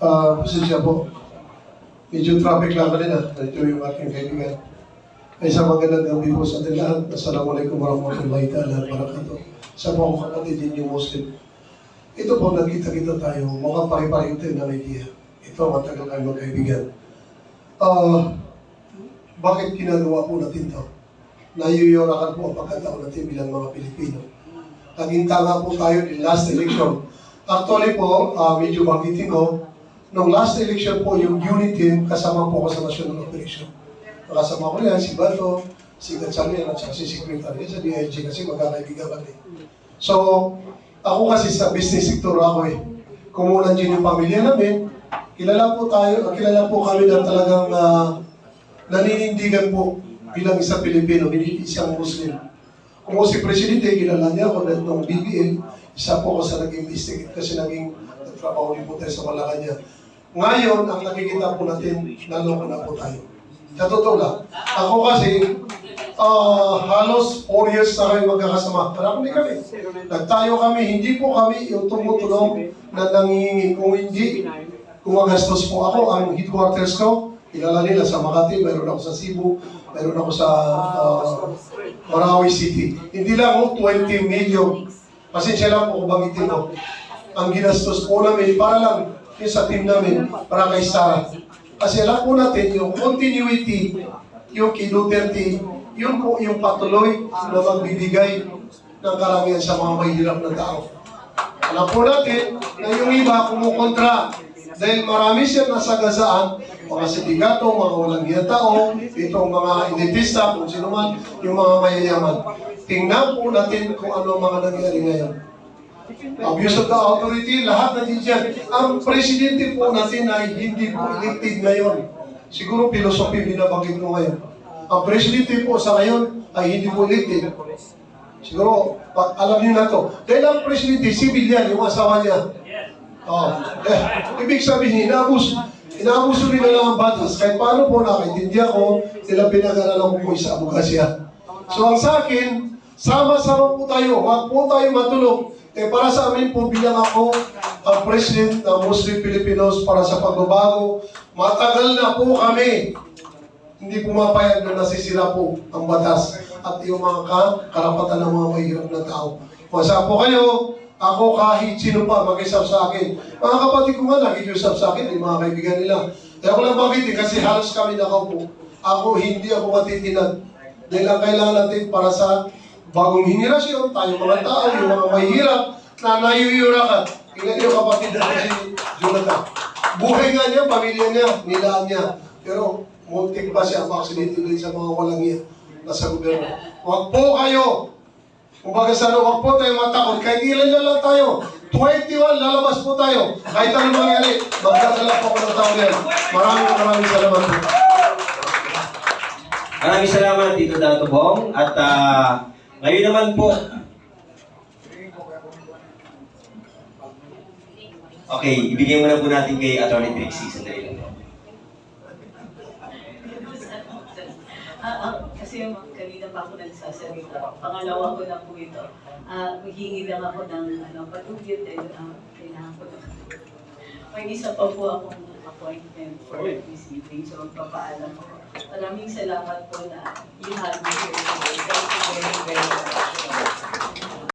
Pasensya po. Medyo traffic lang kanina. Ito yung aking kaibigan. Ay sa magandang gabi po sa ating lahat. Assalamualaikum warahmatullahi ta'ala wabarakatuh. Sa po akong kapatid din yung Muslim. Ito po, nagkita-kita tayo. Mga pare-pareho tayo ng idea. Ito, matagal kayo magkaibigan. Bakit ginagawa po natin ito? Nayuyurakan po ang pagkatao natin bilang mga Pilipino. Naghinta nga po tayo in last election. Actually po, medyo banggitin ko, nung last election po, yung unit team, kasama po ako sa National Operation. Nakasama ko yan, si Bato, si Gatchalian, at si Secretary sa DIG kasi magkakaibigan kami. So, ako kasi sa business sector ako eh. Kumulan din yung pamilya namin, kilala po kami na talagang naninindigan po bilang isang Pilipino, hindi isang Muslim. Kung si Presidente, kilala niya ako ng BBL, isa po ako sa nag-investigate kasi nagtrabaho din po tayo sa Malacanang. Ngayon, ang nakikita po natin, naloko na po tayo. Sa totoo lang, ako kasi, halos 4 years na kayo magkakasama. Marami kami. Nagtayo kami, hindi po kami yung tumutulong na nangihingi. Kung magastos po ako, ang headquarters ko, kilala nila sa Makati, mayroon ako sa Cebu, mayroon ako sa Marawi City. Hindi lang po 20 million. Pasensya lang po kung banggitin ko. Ang ginastos po namin, para lang yung sa team namin, para kay Sarah. Kasi alam po natin, yung continuity, yung kay Duterte, yun po yung patuloy na magbibigay ng karangian sa mga mahihirap na tao. Alam po natin na yung iba kumukontra dahil marami siyang nasagasaan, mga sindikato, mga walang hiya tao, itong mga elitista, kung sino man, yung mga mayayaman. Tingnan po natin kung ano mga nangyari ngayon. Abuse of the authority, lahat na din dyan. Ang presidente po natin ay hindi po elected ngayon. Siguro filosofi binabanggit ko ngayon. Ang presidente po sa ngayon ay hindi po elected. Siguro, alam niyo na to. Dahil ang presidente, civilian, yung asawa niya. Ibig sabihin, inaabuso nila lang ang batas. Kahit paano po nakaintindihan ko, nila pinag-aralan ko po sa abogasiya. So ang sa akin, sama-sama po tayo. Huwag po tayo matulog. Para sa amin po bilang ako ang President ng Muslim Filipinos para sa pagbabago, matagal na po kami hindi pumapayag na nasisira po ang batas at yung mga karapatan ng mga mahirap na tao. Masa po kayo, ako kahit sino pa mag-isap sa akin. Mga kapatid ko nga nag-isap sa akin, yung mga kaibigan nila. Kaya ko lang bagitin kasi halos kami nakaupo. Ako, hindi ako matitinag. Dahil ang kailangan natin para sa bagong henerasyon, tayo mga tao, yung mga mahirap, na nayuyurakan. Tingnan niyo kapatid na si Jonathan. Buhay nga niya, pamilya niya, nilaan niya. Pero muntik pa siya vaccinated din sa mga walang iya nasa gobyerno. Huwag po kayo. Kumbaga sana, huwag po tayo matakot. Kahit ilan na lang tayo. 21, lalabas po tayo. Kahit ano mangyari, magdadala po ako ng tao yan. Maraming salamat po. Maraming salamat, Tito Dato Bong. At ngayon naman po, okay, ibigay muna po natin kay Atty. Trixie. Sandali lang po. Kasi kanina pa ako nagsasalita. Pangalawa ko na po ito. Maghingi lang ako ng patugyot dahil kailangan ko na. May isa pa po akong appointment for this meeting. So magpapaalam ako. Maraming salamat po na you had me here today. Thank you very much.